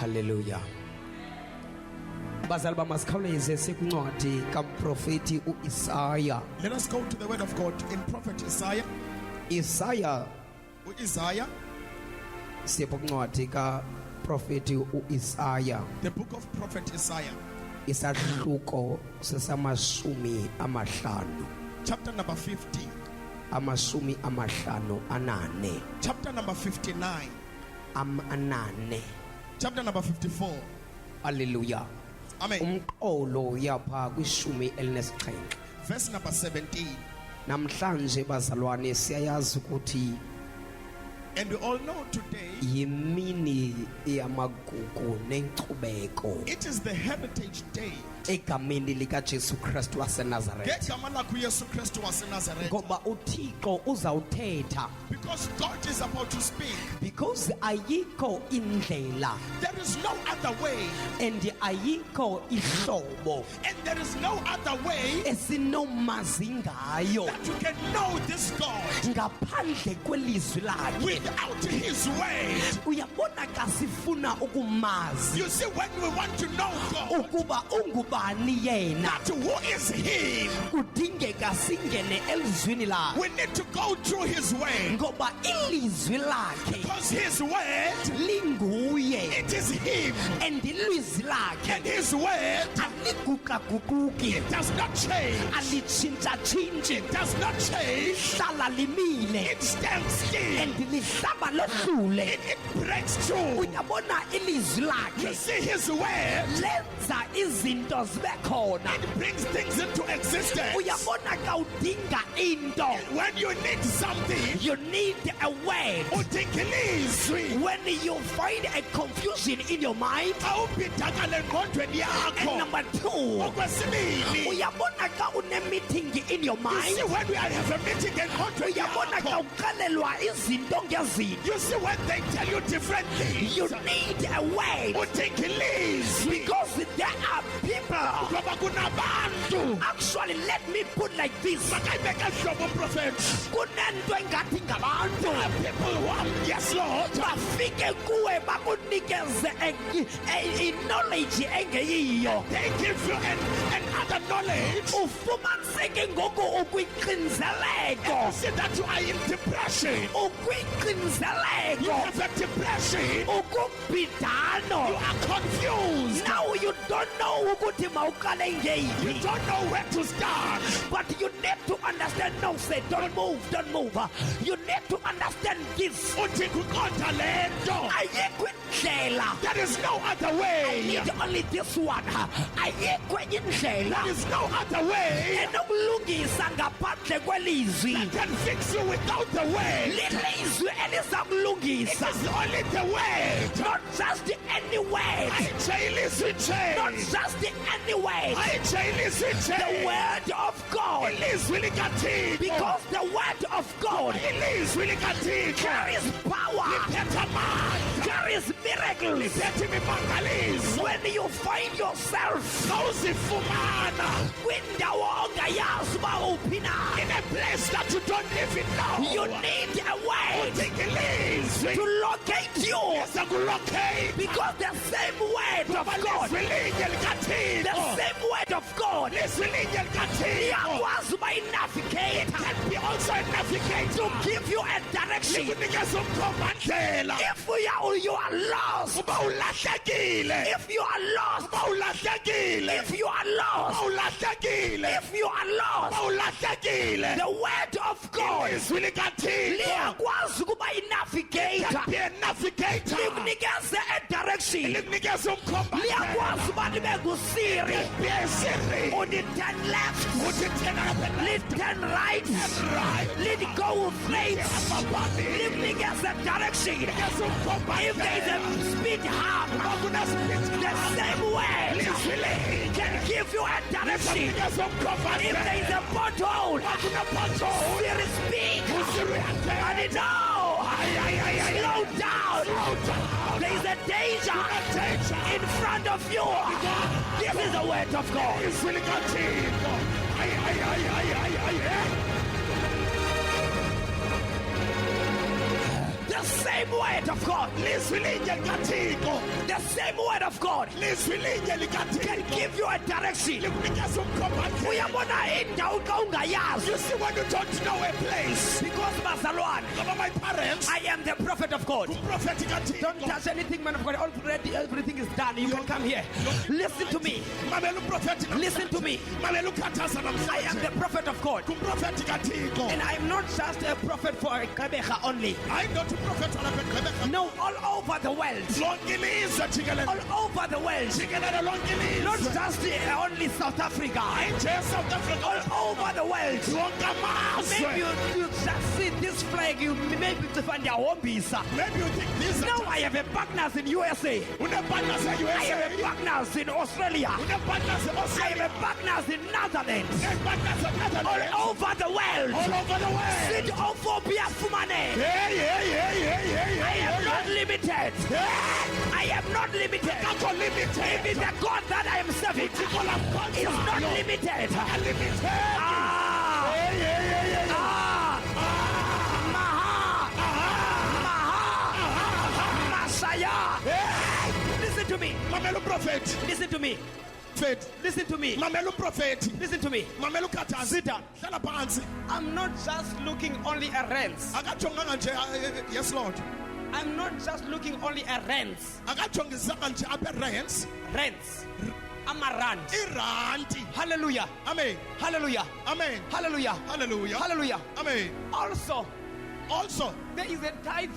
Hallelujah. Bazali bamasikhawuleze sikuncwadi kaprofeti uIsaya. Let us go to the word of God in prophet Isaiah. Isaya Isaiah, sipho kuncwadi kaprofeti uIsaya. the book of prophet Isaiah, Isahluko sesamashumi amahlanu. chapter number 50, Amashumi amahlanu anane. chapter number 59, Anane. chapter number 54. Hallelujah. Amen. Umqolo yapha kwishumi elinesixhenxe. Verse number 17. Namhlanje bazalwane siyayazi ukuthi And we all know today yimini yamagugu nenkcubeko it is the heritage day. egameni lika Jesu Kristu waseNazaretha. Ngegama lakho uYesu Kristu waseNazaretha. Ngoba uThixo uzawuthetha. Because God is about to speak. Because ayikho indlela There is no other way, and ayikho ihlobo and there is no other way esinomazi ngayo that you can know this God ngaphandle kwelizwi lakhe. without His word. Uyabona ka sifuna ukumazi You see, when we want to know God, ukuba ungubani yena, that who is Him, kudingeka singene elizwini lakhe, we need to go through His word. ngoba ilizwi lakhe Because His word, linguye it is Him, and ilizwi lakhe and His word, aliguqaguquki, it does not change. alitshintshatshintshi, It does not change. lihlala limile It stands still. and lihlaba lohlule. It breaks through. Uyabona ilizwi You lakhe see, His word, lenza izinto zibe khona. it brings things into existence. Uyabona ka udinga into, When you need something, you need a word. udinga When you find a confusion in your mind, awubhidakala engqondweni and yakho. number two, Okwesibili, uyabona ka une meeting in your you mind, see, when we have a meeting engqondweni uyabona ka yakho, ukalelwa izinto ngezinto, you see, when they tell you different things, you need a word, udinga because there are people. ngoba kunabantu. Actually, let me put like this, Makayibeka hlobo prophet. kunento engathi ngabantu People who are, yes Lord, bafike kuwe bakunikeze knowledge engeyiyo, they give you another knowledge. ufumaniseke ngoku ukwixinzeleko, See that you are in depression. You ukwixinzeleko, have a depression. ukubhidano. You are confused. Now you don't know ukuthi mawuqale You ngeyiphi, don't know where to start. but you need to understand. No, say don't move, don't move. You need to understand this. Udinga uqonda le nto. Ayikho indlela, There is no other way. need only this one. Ayikho enye indlela There is no other way enokulungisa ngaphandle kwelizwi. that can fix you without the word. Lilizwi eliza It kulungisa, is only the word. not just any word, Ayijayelisi not nje. just any word, Ayijayelisi the nje. word of God. Ilizwi likaThixo. Because the word of God Ilizwi likaThixo. carries power, Liphethe amandla. carries miracles. Liphethe imimangaliso. When you find yourself Xa uzifumana kwindawo ongayazi uba uphi na, in a place that you don't even know, you need a word udinga ilizwi to locate you, ezakulocate. because the same word of Ngoba God, lizwi linye the likaThixo. same word of God Lizwi linye likaThixo. iyakwazi uba inavigate Can be also a navigator. to give you a direction. Likunikeza umkhombandlela. If you are lost, Uba ulahlekile. if you are lost, Uba ulahlekile. if you are lost, Uba ulahlekile. if you are lost, Uba ulahlekile. the word of God Ilizwi likaThixo. liyakwazi ukuba inavigator, Can be a navigator. likunikeze a direction, Likunikeza umkhombandlela. liyakwazi uba libe ngusiri, Can be a Siri. uliturn left, Uthi turn up and left. liturn right, Right. ligo straight, Amabhadi. likunikeze direction. Likunikeza If there is umkhombandlela. a speed hump, Uba kunespiti. the same word Lizwi linye. can give you a direction. Likunikeza If umkhombandlela. there is a pothole, Uba kunepothole. there is speed. Usiri uyathetha. And no, Ay, ay, ay, ay, slow ay. down. Slow down. There is a danger Danger. in front of you. This is the word of God. Ilizwi likaThixo. Ay, ay, ay, ay, ay, ay, ay. The The same word of God. Lizwi linye likaThixo. The same word of God Lizwi linye can likaThixo. give you a direction. Likunikeza umkhomba. Uyabona indawo xa ungayazi. You see when you don't know a place. Because bazalwane, Ngoba my parents. I am the prophet of God. Umprofeti Don't kaThixo. touch anything, man of God. Already everything is done. You can come here. Listen to me. Mamela umprofeti namhlanje. Listen to me. Mamela ukhathaza I am the namhlanje. prophet of God. Kumprofeti kaThixo. And I am not just a prophet for Kabecha only. Hayi not umprofeti walapha eGqeberha. No, all over the world. Lonke ilizwe jikelele. All over the world. Jikelele lonke Not ilizwe. just only South Africa. Hayi nje South Africa. All over the world. Lonke Maybe amazwe. you just see this flag, you maybe to find their hobbies. Maybe you think these Now are I have a partners in USA. unepartners I have a e-USA. partners in Australia. Unepartners I e-Australia. have a partners in Netherlands. Unepartners e-Netherlands. All over the world. All over the world. Sit over Biafumane. Hey. I am not limited. I am not limited. Akho limited. Even the God that I am serving Uthixo lamkhonza. is not limited. Unlimited. Ah, Hey. ah, Maha, Masaya. Listen to me. Mamela umprofeti. Listen to me. Faith. Listen to me. Mamela umprofeti. Listen to me. Mamela ukhathaza. Sit down. Hlala phansi. I'm not just looking only at rents. Akajonganga nje yes Lord. I'm not just looking only at rents. Akajongisanga nje apha eRands. Rents. I'm a rand. Irandi. Hallelujah. Amen. Hallelujah. Amen. Hallelujah. Hallelujah. Hallelujah. Amen. Also, Also, there is a tithe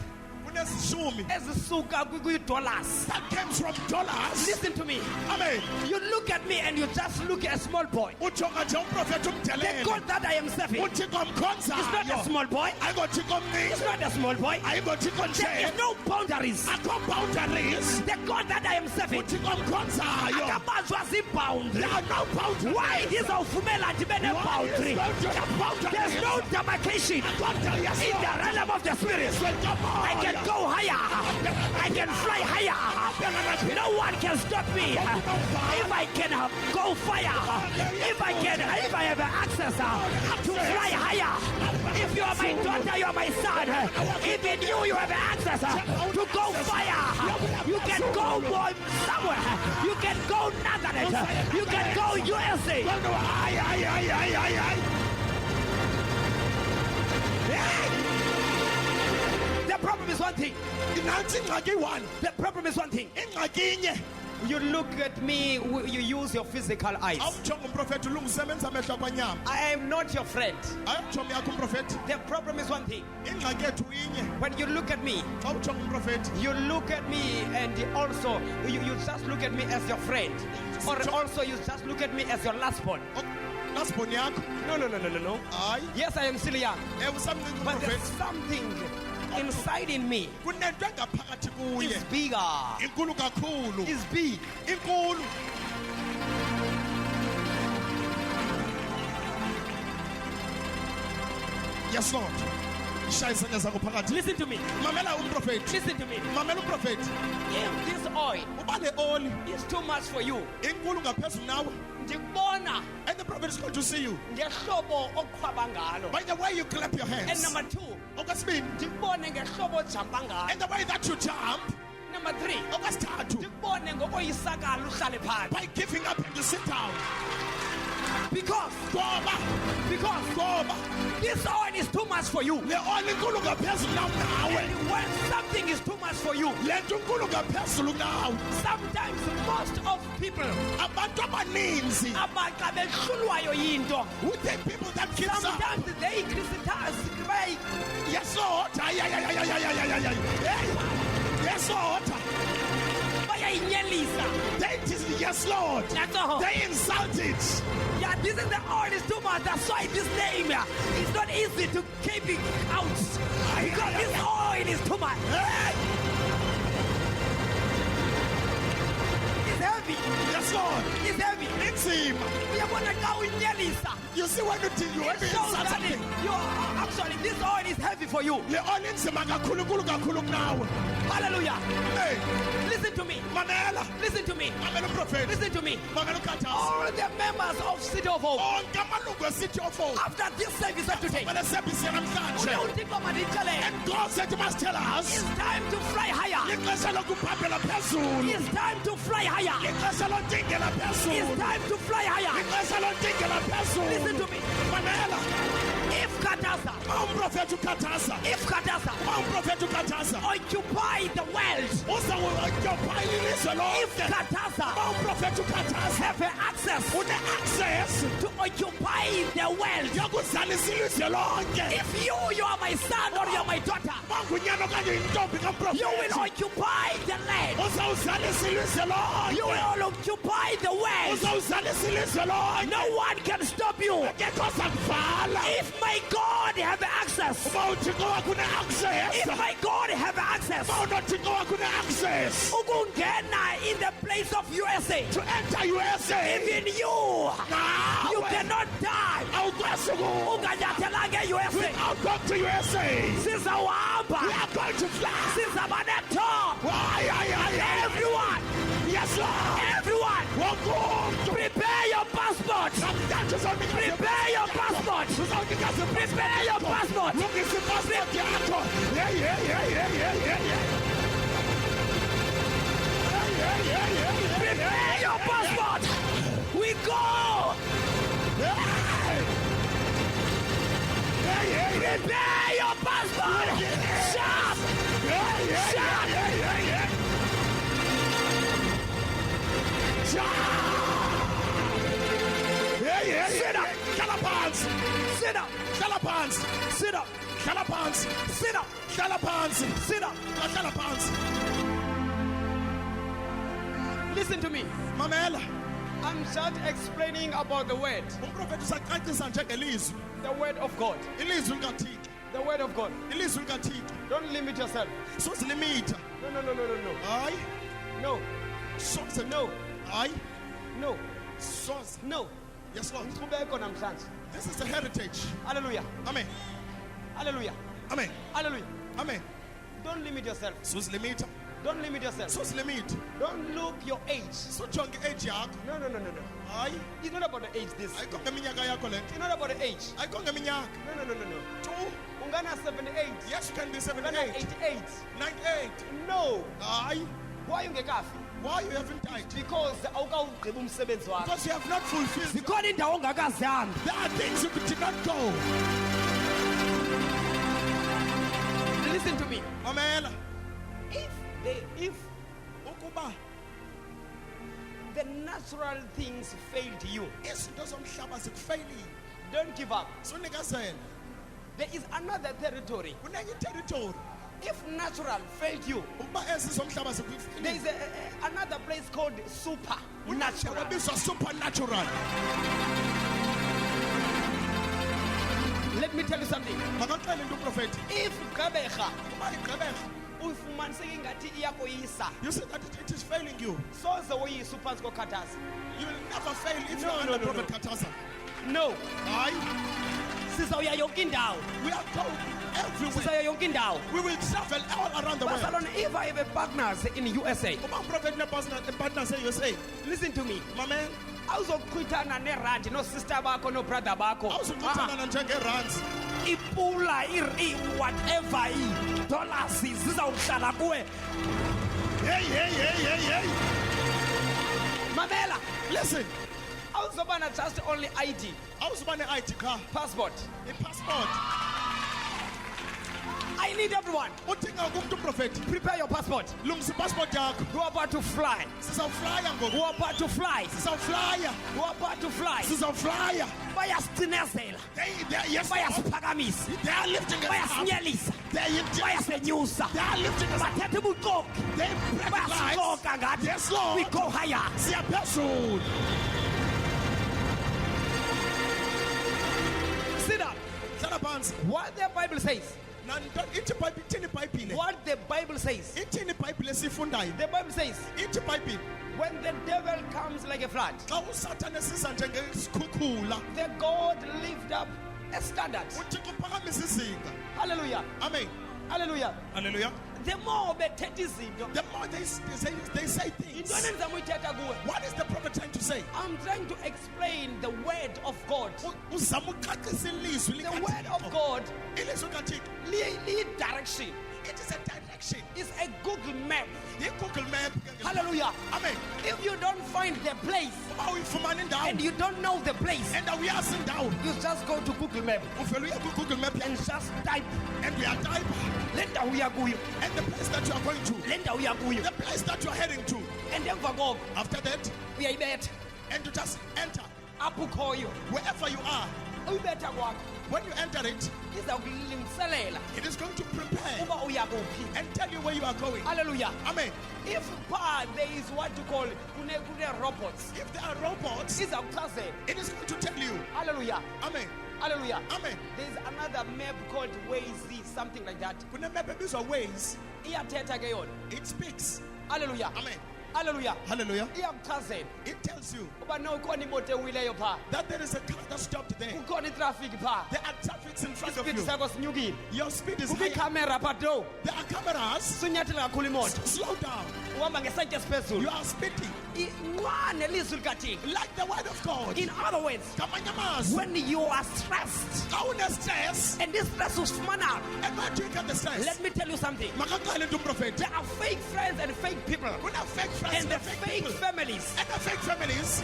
kunezishumi ezisuka dollars. that comes from dollars. Listen to me. Amen. You look at me and you just look at a small boy. Ujonga nje umprofeti The umdelele. God that I am serving is Uthixo mkhonzayo. not a small boy. Ayingothixo It's mncinci. not a small boy. Ayingothixo There is nje. no boundaries. Akho boundaries. The God that I am serving Uthixo mkhonzayo. akabanjwa ziboundary. There are no boundaries. Why ndizawuvumela ndibe ne-boundary? There's no demarcation in the realm of the spirit. I can go higher. I can fly higher. No one can stop me. If I can go fire, if I have access to fly higher. If you are my daughter, you are my son. Even you have access to go fire. You can go somewhere. You can go Netherlands. You can go USA. The problem is one thing. Nansi ingxaki one. The problem is one thing. Ingxaki inye. You look at me, you use your physical eyes. Awujonga umprofeti ulungisebenza amehlo kwanyama. I am not your friend. Ayomjonga yakho umprofeti. The problem is one thing. Ingxaki yethu inye. When you look at me, Awujonga umprofeti. you look at me and also you just look at me as your friend. Or also you just look at me as your last born. Nasiboni yakho. No. Hayi. Yes, I am still young. Usamncinci But there's umprofeti. something inside in me Kunento engaphakathi kuye. is bigger. Inkulu kakhulu. Is big. Inkulu. Yes Lord. Shaya isandla zakho phakathi. Listen to me. Mamela umprofeti. Listen to me. Mamela umprofeti. If this oil Uba le oli is too much for you, inkulu ngaphezulu nawe. ndikubona And the prophet is going to see you. ngehlobo oqhwaba ngalo. By the way you clap your And hands. number 2, Okwesibini. ndikubone ngehlobo ojampa ngalo. And the way that you jump. Number 3, Okwesithathu. ndikubone ngokoyisakala uhlale phansi. By giving up and you sit down. Because Ngoba this oil is too much for you. le oli inkulu ngaphezulu nawe. And when something is too much for you, Le nto inkulu ngaphezulu nawe. sometimes most of people Abantu abaninzi. abaxa behlulwayo yinto, With the people that gives up. sometimes they criticize. Yes Lord. Ay. Yes Lord. Bayayinyelisa. They yes Lord. That's all. They insult it. Yeah, this is the oil is too much. That's why this name is not easy to keep it out. Because this oil is too much. Hey. It's heavy. Yes Lord. It's heavy. Inzima. Uyabona xa uyinyelisa. You see when you It want to shows insult that something. actually this oil is heavy for for you. le oil inzima kakhulu kunawe. Hallelujah. Hey, Listen to me. mamela, Listen to me. mamela uprofeti, Listen to me. mamela ukhathasa. All the members of City of Hope, Onke amalungu eCity of Hope, after this service of today, kumele service yanamhlanje. uThixo manditshele, And God said to must tell us, it's time to fly higher. ixesha lokuphambela phezulu, It's time to fly higher. ixesha lontingela It's phezulu, time to fly higher. ixesha lontingela phezulu. Listen to me. Mamela, If Kataza, umprofeti ukhathasa, if Kataza umprofeti ukhathasa. occupy the world, Uzawuoccupy ilizwe if lonke. Kataza Umprofeti ukhathasa, have access une-access to occupy the world, yokuzalisa ilizwe lonke. if you are my son or you're my daughter, Mangunyana okanye yintombi you will kaprofeti, occupy the land. uzawuzalisa ilizwe You lonke. will occupy the world. Uzawuzalisa ilizwe lonke. No one can stop you. Akekho ozakuvala. If my God have access, Uba uThixo wakho une-access, if my God have access, uba unoThixo wakho une-access ukungena in the place of USA, to enter USA, even you nawe cannot die. awukwazi ukuba Unganyathelanga USA. without going to USA. We Sizawuhamba. are going to fly. Sizaba netop. Why? Everyone, Yes, Lord. everyone, Wonke prepare your passport. namhlanje uzawunika Prepare your passport. uzawunika Prepare your passport. lungisa ipassport yakho. Prepare your passport. We go. Prepare your passport. Sharp. Sit up. Calapans. Sit up. Calapans. Sit up. Calapans. Sit up. Calapans. Sit up. Calapans. Listen to me. Mamela. I'm just explaining about the word. Umprofeti usacacisa njengelizwi. The word of God. Ilizwi likaThixo. The word of God. Ilizwi likaThixo. Don't limit yourself. Sozilimita. No. Hayi. No. Soze. No. Hayi. No. Soze. No. Yes, Lord. Qhubeka namhlanje. This is the heritage. Hallelujah. Amen. Hallelujah. Amen. Hallelujah. Amen. Don't limit yourself. Sozilimita. Don't limit yourself. Sozilimita. Don't look your age. Sojonga i-age yakho. No. Hayi. It's not about the age this. Ayikho ngeminyaka yakho le. It's not about the age. Ayikho ngeminyaka. No. Two. Ungana 78. Yes, you can be Ungana 78. 88. 98. No. Hayi. Why ungekafi? Why you haven't died? Because awukawugqiba umsebenzi wakho. Because you have not fulfilled. Zikhona indawo ongakazihamba. There are things you did not go. Listen to me. Mamela. If Ukuba the natural things failed you, izinto zomhlaba zikufailile. don't give up. Sunikezela. There is another territory. Kunenye territory. If natural failed you, Ukuba ezi zomhlaba there zikufailile. is another place called supernatural. Kunabizwa supernatural. Let me tell you something. Makaxele into uprofeti. If Gqeberha Ukuba igqebeka. ufumaniseke ngathi iyakoyisa, You see that it is failing you. soze woyisa uphansi kokhathasa. You will never fail if you No, are no, under no, Prophet Kataza. No. Hayi. Sizawuya yonke indawo. We are going everywhere. Sizawuya yonke indawo. We will travel all around the world. Barcelona, if I have a partners in USA, Uma uprofeti ne-partners e-USA. Listen to me. Mamela. Awuzochithana nerandi no-sister bakho no-brother bakho. Awuzuxuthana njenge-runs. ipula whatever dollars zizawuhlala kuwe. Hey. Mamela, Listen. Awuzobana just only ID, Awuzuba ne-ID car. passport. I-passport. I need everyone. Udinga umuntu uprofeti. Prepare your passport. Lungisa i-passport yakho. You are about to fly. Sizawuflya ngoku. You are about to fly. Sizawuflya. You are about to fly. Sizawuflya. Bayasicinezela. Yes, Bayasiphakamisa. they are lifting us up. Bayasinyelisa. They are lifting us up. Bayasenyusa. They are lifting us up. Bathethe ubuxoki. They break Bayasicoka lies. ngathi. Yes, Lord. We go higher. Siyaphezulu. Sit up. Hlala phansi. What the Bible says. Ithi iBhayibhile, ithini iBhayibhile? What the Bible says. Ithini iBhayibhile esiyifundayo? The Bible says, Ithi iBhayibhile, when the devil comes like a flood, xa uSathane esiza njengesikhukhula, the God lift up a standard. uthixo uphakamisa izinga. Hallelujah. Amen. Hallelujah. Hallelujah. The more bethetha izinto, The more they say things. intoni endizama uyithetha kuwe? What is the prophet trying to say? I'm trying to explain the word of God. Uzama uqaqisa ilizwi The word likaThixo. of God, Ilizwi likaThixo. direction. It is a direction. It's a Google map. I-Google map. Hallelujah. Amen. If you don't find the place Uma uyifumana indawo and you don't know the place, and awuyazi indawo, you just go to Google map uvele uye ku-Google map and just type and uyatayipha le ndawo uya kuyo, and the place that you are going to, le ndawo uya kuyo, the place that you are heading to. and emva koko After that, uyayibetha and you just enter apho ukhoyo. wherever you are. Uyibetha kwakho When you enter it, iza kulungiselela it is going to prepare uba uya kuphi. and tell you where you are going. Hallelujah. Amen. If there is what you call kune robots, If there are robots, iza kuchazela. it is going to tell you. Hallelujah. Amen. Hallelujah. Amen. There's another map called Waze, something like that. Kunemap ebizwa Waze. Iyathetha ke yona. It speaks. Hallelujah. Amen. Hallelujah. Hallelujah. Iyakuchazela It tells you uba no ukhona imoto ewileyo pha. that there is a car that stopped there. Kukhona itraffic pha. There are traffics in front of Ispeed you. sakho sinyukile. Your speed is Kukho high. ikamera pha do. There are cameras. Sunyathela kakhulu imoto. Slow down. Uhamba ngesantya You esiphezulu. are speeding. Incane ilizwi likaThixo. Like the word of God. In other words, Ngamanye amazwi, when you are stressed xa une-stress, and this stress usifumana, and where do you get the stress? let me tell you something. Makaqale into umprofeti. There are fake friends and fake people. Kune-fake friends And the and fake fake people. families And the fake families,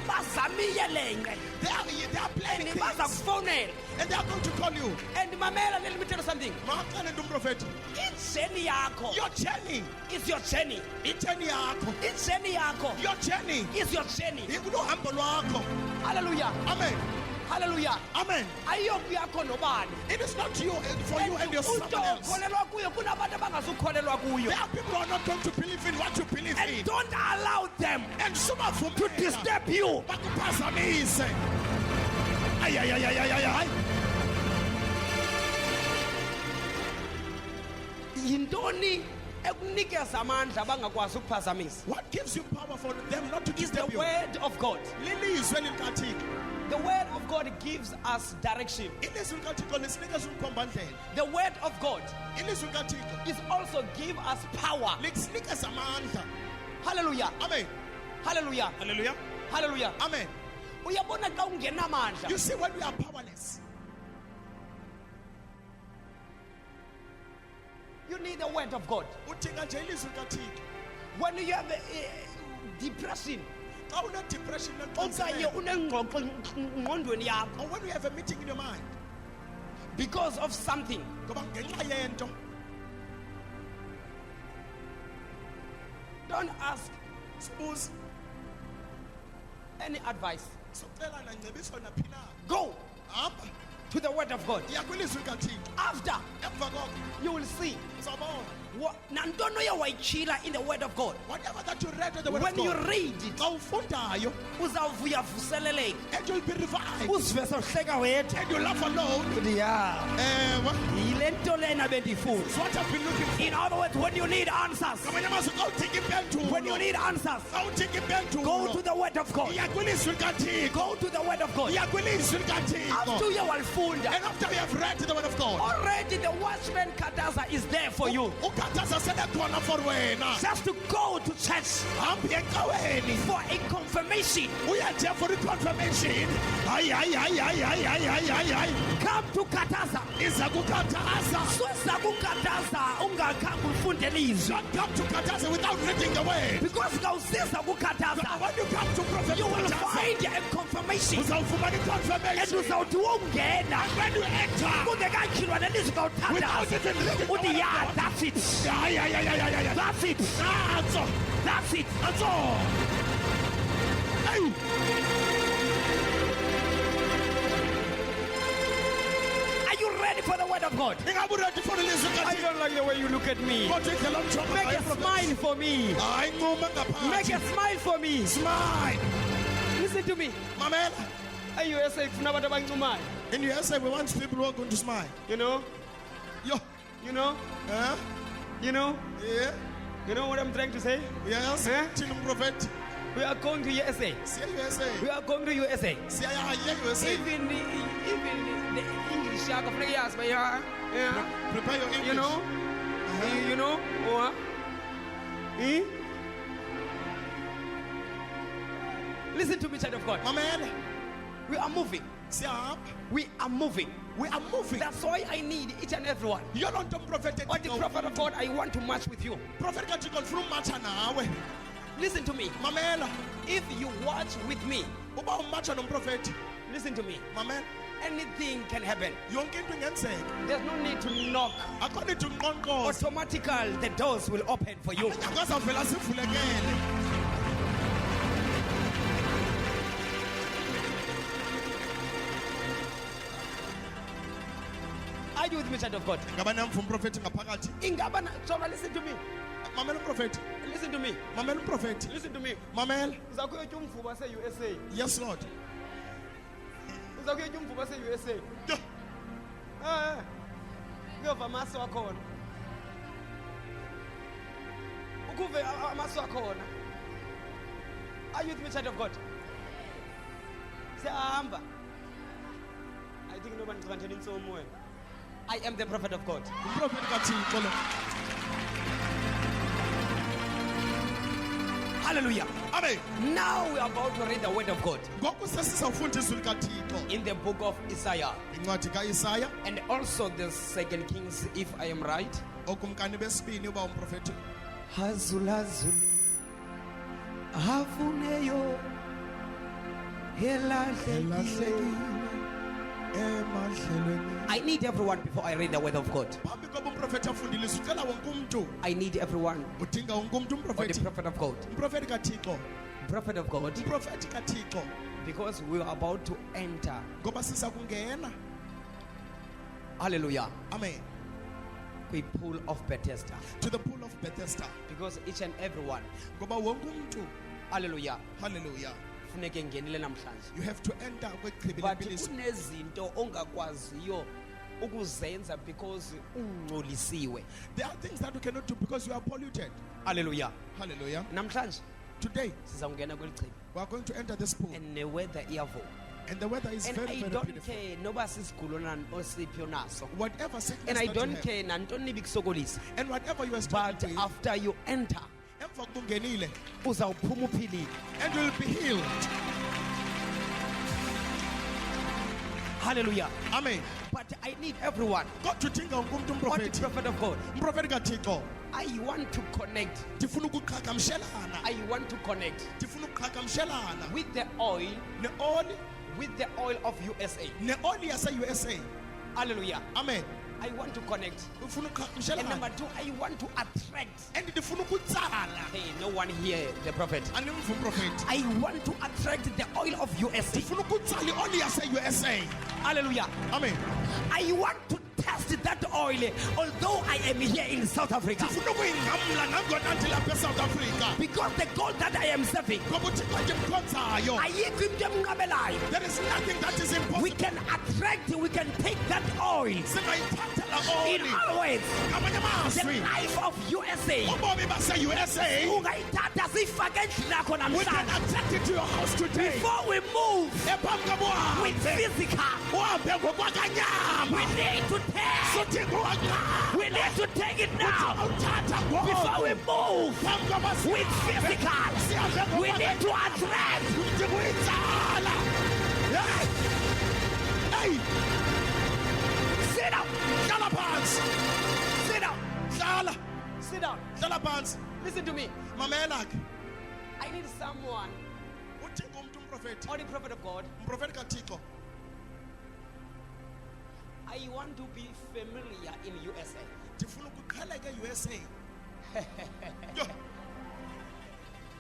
bazamile lenqe they are playing and baza things. kufonela. And they are going to call you. And mamela, let me tell you something. Makaqale into umprofeti. Ijeni yakho Your journey. is your journey. Ijeni yakho. Ijeni yakho Your journey. is your journey. Luhambo lwakho. Hallelujah. Amen. Hallelujah. Amen. Ayiyoku yakho nobani. It is not you for you and your someone else. Ukholelwa kuyo kunabantu abangazukholelwa kuyo. There are people who are not going to believe in what you believe And in. don't allow them And to sumavumela disturb you. bakuphazamise. Ay ay ay ay ay ay ay. Yintoni ekunikeza amandla bangakwazi ukuphazamisa? What gives you power for them not to Is the disturb you? word of God. Lilizwe likaThixo. The word of God gives us direction. Ilizwi likaThixo lisinikeza umkhombandlela. The word of God Ilizwi likaThixo is also give us power. likusinikeza amandla. Hallelujah. Amen. Hallelujah. Hallelujah. Hallelujah. Amen. Uyabona xa ungenamandla. You see, when we are powerless, You need the word of God. udinga nje ilizwi likaThixo. When you have depression, Xa une-depression okanye noxinzelelo, unengxoxo ngqondweni yakho or when you have a meeting in your mind, because of something, ngoba ngenxa yento, don't ask sibuze, any advice. socela nangcebiso naphi na. Go Hamba, to the word of God. iya kwilizwi likaThixo. After, Emva koko, you will see uzawubona. nantoni oye wayitshila in the word of God. Whatever that you read in the word When of you God, read it, xa ufundayo, uzawuvuya vuseleleka. and you'll be revived, Uzive sewuhleka wedwa. and you laugh alone. Uthi, ya, Ewe, yile nto lena bendifuna. it's what I've been looking for. In other words, when you need answers, Ngamanye amazwi, xa udinga impendulo, when you need answers, xa udinga impendulo, go to the word of God. iya kwilizwi likaThixo. Go to the word of God. iya kwilizwi likaThixo. After uye walifunda, And after you have read the word of God, already the watchman Kadaza is there for you. ukhathaza sebekhona for wena. Just to go to church Hambi ecaweni, for a confirmation. uye nje for i-confirmation. Hayi hayi hayi hayi hayi hayi hayi hayi hayi. Come to Kadaza. Iza kukhathaza. Suza kukataza ungakhange ufunde ilizwi. Don't come to khathaza without reading the word. Because ngawusiza kukataza, When you come to prophet you will khathaza, find a confirmation. uzawufumana And i-confirmation. uzawuthi wongena When you enter, kungekatyhilwa lelizwi without ngawuthandaza. even reading the Uthi, word yeah, of God. that's it. Hayi hayi hayi hayi hayi. That's it. That's all. That's it. That's all. Hey. Are you ready for the word of God? Ingabe uready for ilizwi I likaThixo? don't like the way you look at me. Kodwa indlela omjonga Make ngayo a prophet. smile for me. Hayi ncuma Make ngaphandle. a smile for me. Smile. Listen to me. Mamela. AUSA kufuna abantu abancumayo. In USA, we want people who are going to smile. You know? Yo. You know? Huh? You know? Yeah. You know what I'm trying to say? Yes. Eh? Thina umprofeti. We are going to USA. siya USA We are going to USA. siyaya USA Even the English yakho funeka yazi ba yeah. prepare your English You know? You know? Or listen to me, child of God. mamela We are moving. siyahamba We are moving. we are moving That's why I need each and everyone. yiloo nto umprofeti Or the prophet of God, I want to march with you. Prophet kathixo ndifuna umatsha nawe Listen to me. mamela If you watch with me, uba umatsha nomprofeti listen to me. mamela Anything can happen. yonke into ingenzeka There's no need to knock. akho nithi unqonqoza Automatically, the doors will open for you. akazawuvela sivulekele Are you with me, child of God? ngaba namva umprofeti ngaphakathi Ingabana, so listen to me. mamela umprofeti Listen to me. mamela umprofeti Listen to me. mamela Uzakuyotya umvuba se-USA. yes lord Uzakuyotya umvuba se-USA. Kuyova amaso akhona. Ukuve amaso akhona. Are you with me, child of God? Siyahamba. I think nobody is wanting somewhere. I am the prophet of God. umprofeti kathixo lo Hallelujah. amen Now we are about to read the word of God ngoku sesizawufunda izwi likathixo in the book of Isaiah incwadi kaIsaya and also the second Kings, if I am right. okumkani besibini uba umprofeti Hazulazuli hafuneyo helahlekile. emadlelweni I need everyone before I read the word of God. phambi koba umprofeti afundile izwi ucela wonke umntu I need everyone udinga wonke umntu or the umprofeti prophet of God. umprofeti kathixo Prophet of God, umprofeti kathixo because we are about to enter. ngoba siza kungena Hallelujah. amen We pool of Bethesda. to the pool of Bethesda Because each and everyone, ngoba wonke umntu hallelujah, hallelujah funeke ngenile namhlanje. you have to enter kwegqibi But lempiliso kunezinto ongakwaziyo ukuzenza because ungcolisiwe. there are things that you cannot do because you are polluted Hallelujah. hallelujah Namhlanje today sizawungena kweli chibi we are going to enter this pool and weather iyavuma. and the weather is And very I very don't beautiful care noba sisigulo osiphi naso. whatever sickness And I that you don't have, care nantoni bikusokolisa. and whatever you are But struggling with after you enter, emva kokuba ungenile uzawuphuma uphilile. and you will be healed Hallelujah. amen But I need everyone. kodwa udinga wonke umntu Or the umprofeti prophet of God. umprofeti kathixo I want to connect. ndifuna ukuqhagamshelana I want to connect ndifuna ukuqhagamshelana with the oil, neoli of USA. neoli yase-USA Hallelujah. amen I want to connect. ufuna And number ukuqhagamshelana two, I want to attract. and ndifuna ukutsala Hey, no one here, the prophet. animva umprofeti I want to attract the oil of USA. ndifuna ukutsala ioli yase-USA Hallelujah. amen I want to test that oil, although I am here in South Africa. ndifuna ukuyingamla nangona ndilapha esouth africa Because the God that I am serving, ngoba uthixo ndimkhonzayo ayikho into emnqabelayo. there is nothing that is We impossible can attract, we can take that oil. singayithathela In oli other words, ngamanye the amazwi life of USA. ubomi base-USA Ungayithatha siyifake endlini yakho we can namhlanje. attract it to your house today Before we move ephambi koba with uhambe physical, uhambe ngokwakanyama we need to take. suthixo waqala We need to take it now. uthatha Before we move phambi koba with physical, we need to attract. ndikuyitsala hey Sit down. hlala phansi Sit down. hlala Sit down. hlala phansi Listen to me. mamela ke I need someone udinga umntu umprofethi or the prophet of God. umprofethi kathixo I want to be familiar in USA. ndifuna ukuqheleka e-USA Yo,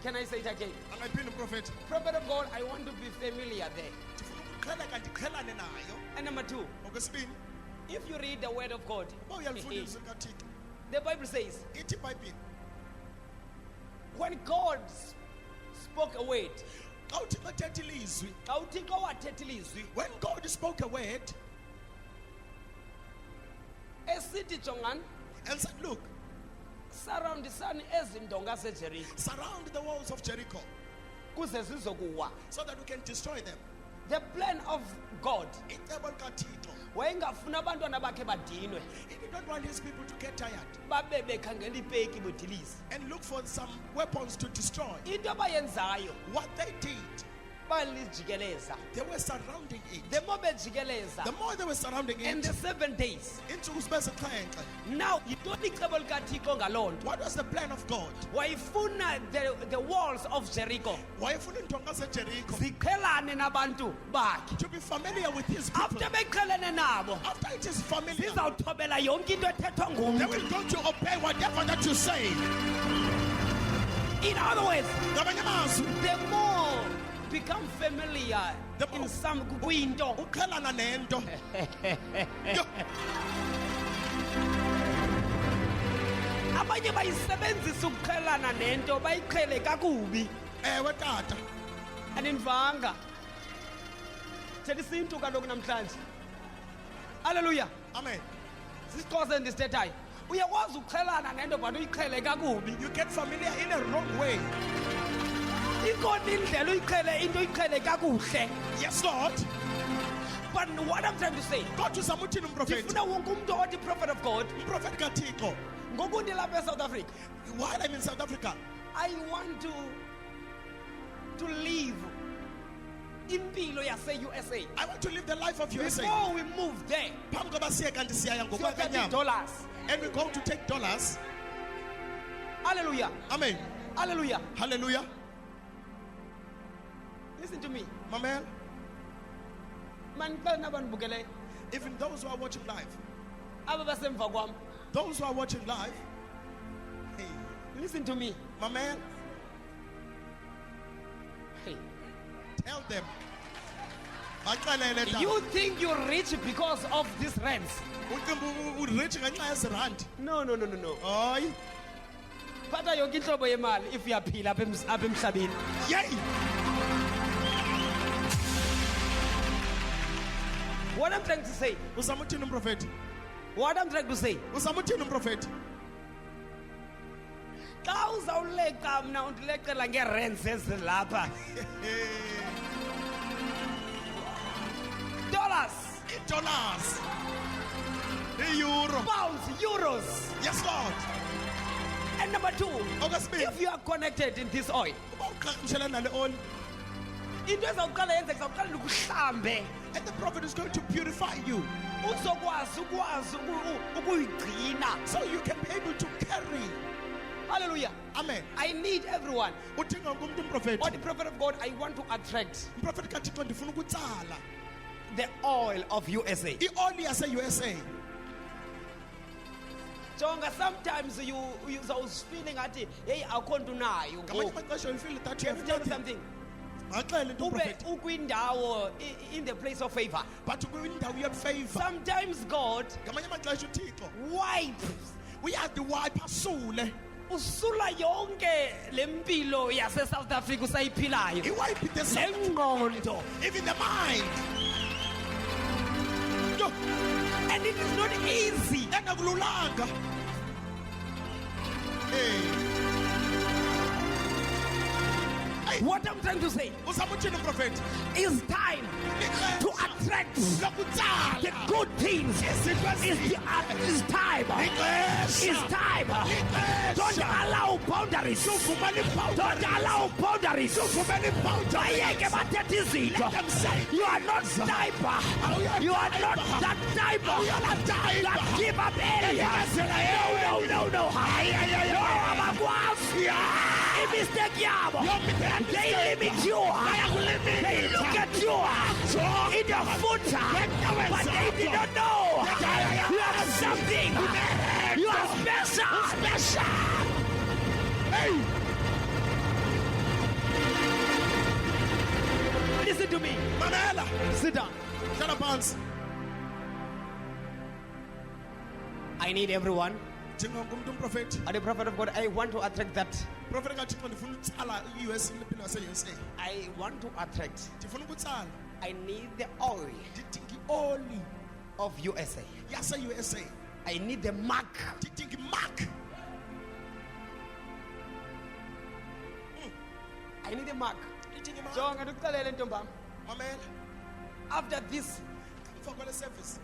Can I say it again? angayiphindi umprofethi Prophet of God, I want to be familiar there. ndifuna ukuqheleka ndiqhelane nayo And number two, okwesibini if you read the word of God, uba uyalifunda ilizwi likathixo the Bible says, ithi ibhayibhile when God spoke a word, xa uthixo ethetha ilizwi xa uThixo wathetha ilizwi, when God spoke a word esithi jongan and said look surroundisani ezi ndonga seJericho. surround the walls of Jericho kuze zizokuwa. so that we can destroy them. The plan of God Icebo likaThixo, wayengafuna abantwana bakhe badinwe he did not want his people to get tired babe bekhangela ipeki bodilisi. and look for some weapons to destroy. Into abayenzayo What they did, balijikeleza. they were surrounding it. The more bejikeleza The more they were surrounding in it, the 7 days. into usibezixhenxe. Now yintoni icebo likaThixo ngaloo nto? What was the plan of God? Wayifuna the walls of Jericho Wayefuna iintonga zeJericho ziqhelane nabantu bakhe. to be familiar with his people. After beqhelene nabo After it is familiar, zizawuthobela yonke into ethethwa they ngumntu. will go to obey whatever that you say. In other words, Ngamanye amazwi, the more become familiar The in more- some kwinto, uqhelana nento. Yo, abanye bayisebenzisa ukuqhelana nento bayiqhele kakubi. ewe tata, Anindivanga. Thetha isintu kaloku namhlanje. Hallelujah. amen. Sisixhosa endisithethayo. Uyakwazi ukuqhelana nento but uyiqhele kakubi. You get familiar in a wrong way. Ikhona indlela uyiqhele into uyiqhele kakuhle. Yes, Lord. But what I'm trying to say, God uzama uthini umprofeti? ndifuna wonke umuntu othi prophet of God. Umprofeti kaThixo. Ngoku ndilapha eSouth Africa, While I'm in South Africa, I want to live impilo yase-USA. I want to live the life of USA. Before we move there, Phambi koba siye kanti siyaya $30. ngokwakanyama. And we're going to take dollars. Hallelujah. Amen. Hallelujah. Hallelujah. Listen to me. Mamel, Man, nabantu bukele. even those who are watching live, Aba basemva kwam. those who are watching live, hey, Listen to me. Mamel, Hey. tell them. Baxelele tata. You think you're rich because of these rents? Ucimba urich ngenxa yezirandi. No. Hayi. Phatha yonke inhlobo yemali if uyaphila apha emhlabeni. Yey. What I'm trying to say, Uzama uthini umprofeti? what I'm trying to say, Uzama uthini umprofeti? xa uzawuleqa mna undileqela nge-rents ezilapha. Dollars, Dollars. Euro. pounds, euros. Yes, Lord. And number two, Okwesibili, if you are connected in this oil, uba uqhagamshelana nale oli, into ezawuqala yenzeka zawuqala ukuhlambe and the prophet is going to purify you uzokwazi ukuyigcina. so you can be able to carry. Hallelujah. Amen. I need everyone. Udinga wonke umuntu Or umprofeti. the prophet of God, I want to attract Umprofeti kaThixo ndifuna ukutsala the oil of USA. ioli yase-USA. Jonga, sometimes you was feeling at hey, akho nto nayo. Ngamanye amaxesha you feel that you Can have I tell you nothing. something? Maxele into Ube umprofeti. ukwindawo in the place of favor. But kwindawo yefavor. Sometimes God Ngamanye amaxesha uThixo wipes uyadiwayipha asule. usula yonke lempilo yase South Africa usayiphilayo. Iwayiphe the soul, Lengqondo. even the mind. Yo, And it is not easy. engakululanga. Hey. What I'm trying to say Uzama uthini umprofeti? is time to attract the Lokutsala. good things. It's time. It's time. Don't allow boundaries. Don't allow boundaries. Bayeke bathethe izinto. You are not sniper. You are not that type that give up areas. No. Abakwazi. Imistake yabo. They limit you. They look at you in your foot, but they did not know you are something. You are special. Hey. Listen to me. Mamela. Sit down. Shut up, hands. I need everyone. Dinga wonke umuntu umprofeti. As the prophet of God, I want to attract that. Prophet kaThixo ndifuna ukutsala i-US impilo yase-USA. I want to attract. Ndifuna ukutsala. I need the oil Ndidinga ioli of USA. yase-USA. I need the mark. Ndidinga imark. I need a mark. udinga imali. jonga ndikuxelele ntombam, Mamela. after this Emva kwale service.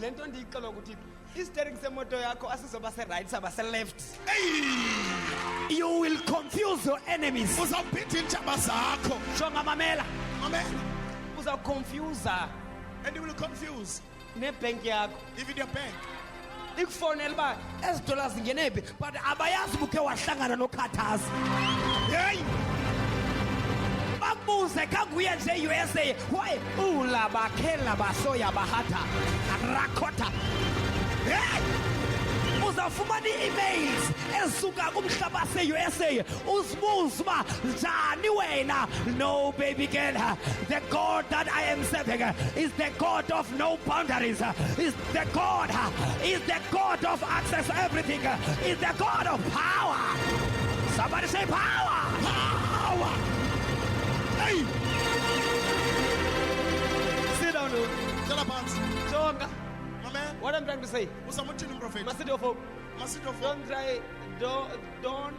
le nto ndiyixelwa nguThixo, i-steering semoto yakho asizoba se-right saba se-left. You will confuse your enemies. Uzawubhida iintshaba zakho. Jonga mamela. Mamela. Uzawukhomfyuza And you will confuse nebhenki yakho, even your bank. ikufonela uba ezi dollars zingene phi, But abayazi ubukhe wahlangana nokhathazi. Hey! Bakubuze kanguye nje USA. Why? Ulabakhela basoya bahata. Rakota. Hey! Uzawufumana ii-emails ezisuka kumhlaba se-USA uzibuza uba njani wena. No, baby girl, the God that I am serving is the God of no boundaries, is the God of access to everything, is the God of power. Somebody say power. Power! Hey! sit down. Tell phansi. Jonga, Mamela. what I'm trying to say, Uzamuthini umprofeti? Masidofo, Masidofo. don't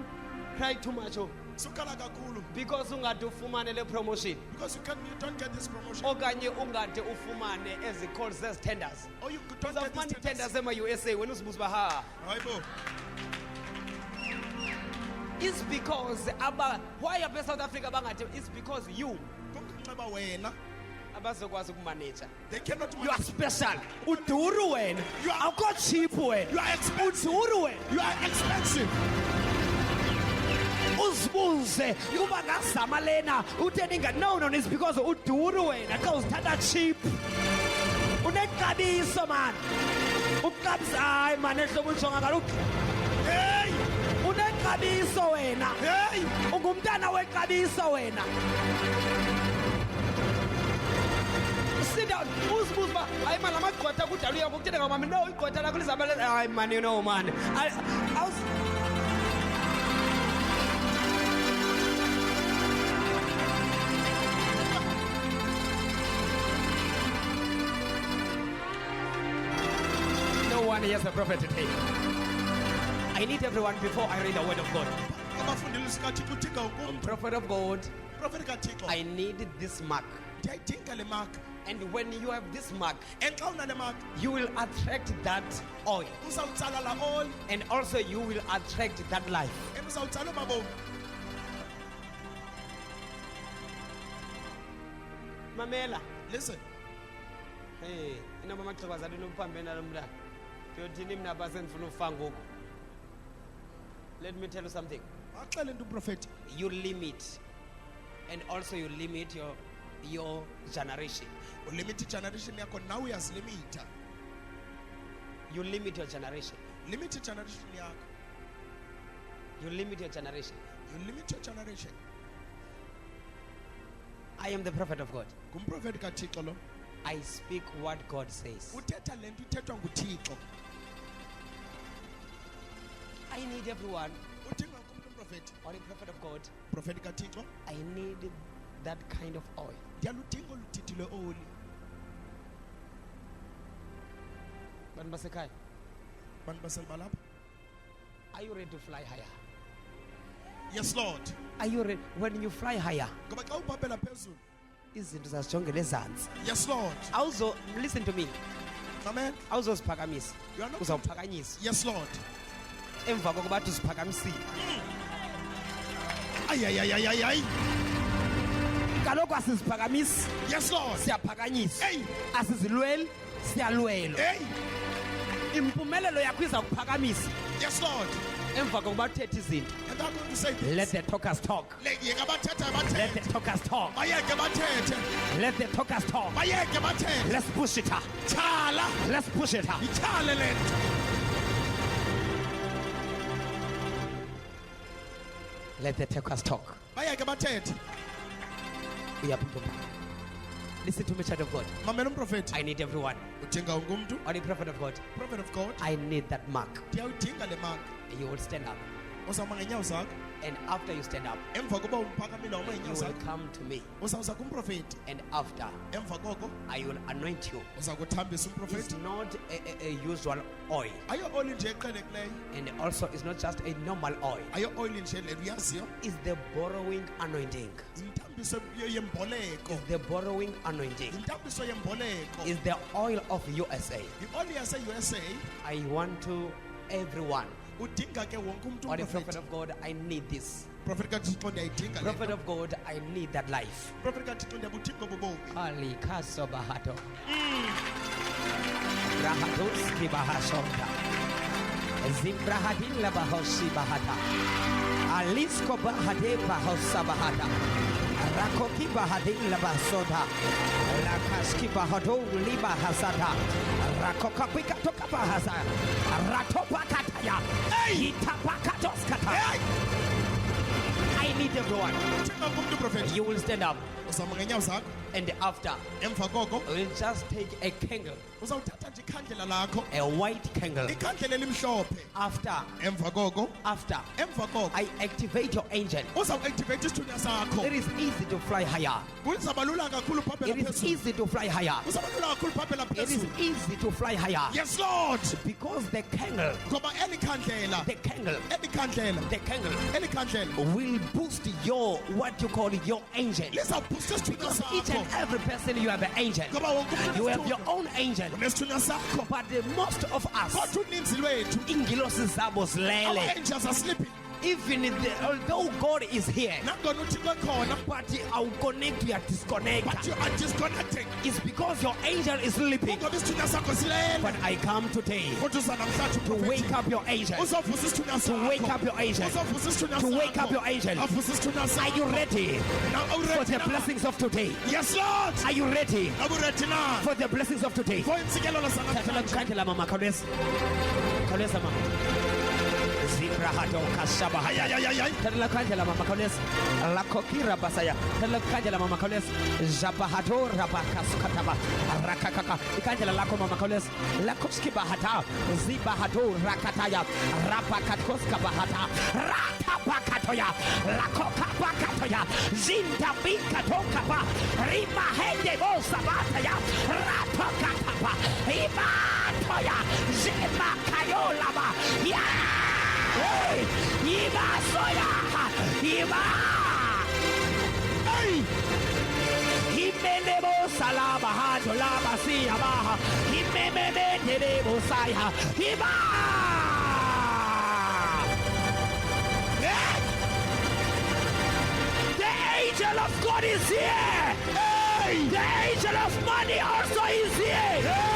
cry too much, Sukhala kakhulu because ungade ufumane le promotion because you don't get this promotion. okanye ungade ufumane ezi calls zezi tenders. Or you don't get Uzawufumana this ii-tenders ema-USA wena uzibuza uba ha. Hayibo. It's because why apha eSouth Africa bangade, it's because you Kungenxeba wena. abazokwazi ukumaneja. They cannot You are special. Uduru wena. You are- Awukho cheap wena. You are expensive. Uduru wena. You are expensive. Uzibuze kuba ngazama lena utheninga no it's because uduru wena xa uzithatha cheap. Unexabiso man. Uxabisa hayi man ehlobo ujonga kaloku. Hey! Unexabiso wena. Hey! Ungumntana wexabiso wena. Sit down. Uzibuza uba hayi man amagqwetha kudala uyabo kutheni ngamami no igqwetha lakho lizaba hayi man, you know man. No one hears the prophet today. I need everyone before I read the word of God. Abafundisi kaThixo udinga ukumntu. Prophet of God, Prophet kaThixo. I need this mark. Ndiyayidinga le mark. And when you have this mark, And xa unale mark, you will attract that oil. uzawutsala la oil And also you will attract that life. and uzawutsala umabomi. Mamela. Listen. Hey, inoba maxhoba zathi nophambe nalo mntana. Ndiyothini mina apha sendifuna ufa ngoku. Let me tell you something. Axele into uprofeti. You limit. And also you limit your generation. Ulimit generation yakho nawe uyazilimita. You limit your generation. Limit generation yakho. You limit your generation. You limit your generation. I am the prophet of God. Ngumprofeti kaThixo lo. I speak what God says. Uthetha le nto ithethwa nguThixo. I need everyone, Udinga umuntu umprofeti. or a prophet of God. Profeti kaThixo. I need that kind of oil. Ndiyaludinga oluthiti lweoli. Bantu basekhaya, Bantu baselbalapha. are you ready to fly higher? Yes Lord. Are you ready? When you fly higher, Ngoba xa ubhabhela phezulu. izinto zazijongela ezantsi. Yes Lord. Listen to me. Amen. Awuzoziphakamisa. You are not- Uzawuphakanyiswa. Yes Lord. Emva kokuba bathi uziphakamisile. Ay ay ay ay ay ay. Kaloku asiziphakamisi. Yes Lord. Siyaphakanyiswa. Hey. Asizilweli siyalwelwa. Hey. Impumelelo yakho iza kuphakamisa Yes Lord. Emva kokuba uthethe izinto. And I'm going to say this. Let the talkers talk. Yeke bathethe Let the bathethe. talkers talk. Bayeke bathethe. Let the talkers talk. Bayeke bathethe. Let's push it up. Thala. Let's push it up. Ithale le nto. Let the talkers talk. Bayeke bathethe. Listen to me, child of God. Mamela umprofeti. I need everyone, Udinga ungumntu. or a prophet of God. Prophet of God. I need that mark. Ndiyawudinga le mark. You will stand up. Uzawuma ngeenyawo zakho. And after you stand up, emva koba uphakamile wama you inyawo will zakho come to me. uzawuza kumprofethi. And after, Emva koko I will anoint you. uza kuthambisa It's umprofethi. not a usual oil. Ayo oli nje eqhelekileyo. And also, it's not just a normal oil. Ayo oil nje le uyaziyo. It's the borrowing anointing. Intambiso yemboleko. It's the borrowing anointing. Intambiso yemboleko. It's the oil of USA. Ioli yase USA I want to everyone. udinga ke wonke umuntu Or the prophet umprofethi. of God, I need this. Prophet kaThixo ndiyayidinga le. Prophet of God, I need that life. Prophet kaThixo ndiyabudinga bobomi. Ali kaso bahato. Rahatos ki bahashonta. Zimbrahadin la bahoshi bahata. Alisko bahade bahosa bahata. Rakoki bahadin la basoda. Rakaski bahado liba hasata. Rakoka pika toka bahasa. Ratopa kataya. Hitapakatos kata. I need everyone. Udinga umuntu umprofethi. You will stand up. Uzama ngenyawo zakho. And after, Emva koko we'll just take a candle, uzawuthatha nje ikhandlela lakho. a white candle. Ikhandlela elimhlophe. After, Emva koko after, koko I activate your angel. uzawuactivate isithunywa sakho. It is easy to fly higher. Kuzaba lula kakhulu phambela It is phezulu. easy to fly higher. Kuzaba lula kakhulu phambela It is phezulu. easy to fly higher. Yes Lord. Because the candle, Ngoba eli khandlela, the candle will boost your, what you call your angel. lizaboosta isithunywa Because each and sakho. every person you have an angel. Ngoba wonke umuntu You have your unesithunywa. own angel. Unesithunywa sakho. But the most of us, Kodwa uninzi lwethu, ingilosi zabo our zilele. angels are sleeping. Even although God is here, Nangona uThixo ekhona, but our connect, we are disconnected. but you are disconnecting. It's because your angel is sleeping. Ngoba isithunywa sakho silele. But I come today Kodwa uza namhlanje to uprofethi. wake up your angel. Uzovusa isithunywa To sakho. wake up your angel. Uzovusa isithunywa To sakho. wake up your angel. Avusa isithunywa sakho. Are you ready Now, are you for ready the now? blessings of today? Yes Lord. Are you ready Are you ready now? for the blessings of today? For insikelelo Tatala sanamhlanje. kukhandela mama khawuleza. Khawuleza mama. Zibrahato kasaba. Ayayayayay. Tatala kukhandela mama khawuleza. Lakokira basaya. Tatala kukhandela mama khawuleza. Jabahato rabakasukataba. Rakakaka. Ikhandela lakho mama khawuleza. Lakoski bahata. Zibahato rakataya. Rapakatkoska bahata. Ratapakatoya. Lakokapakatoya. Zindabikatokapa. Rimahende bosabataya. Ratokatapa. Imatoya. Zimakayolaba. Yeah! Hey! Iba soya! Iba! Hey! Himenebo salaba hato laba siya baha. Himememendebo saya. Iba! Hey! The angel of God is here! Hey! The angel of money also is here!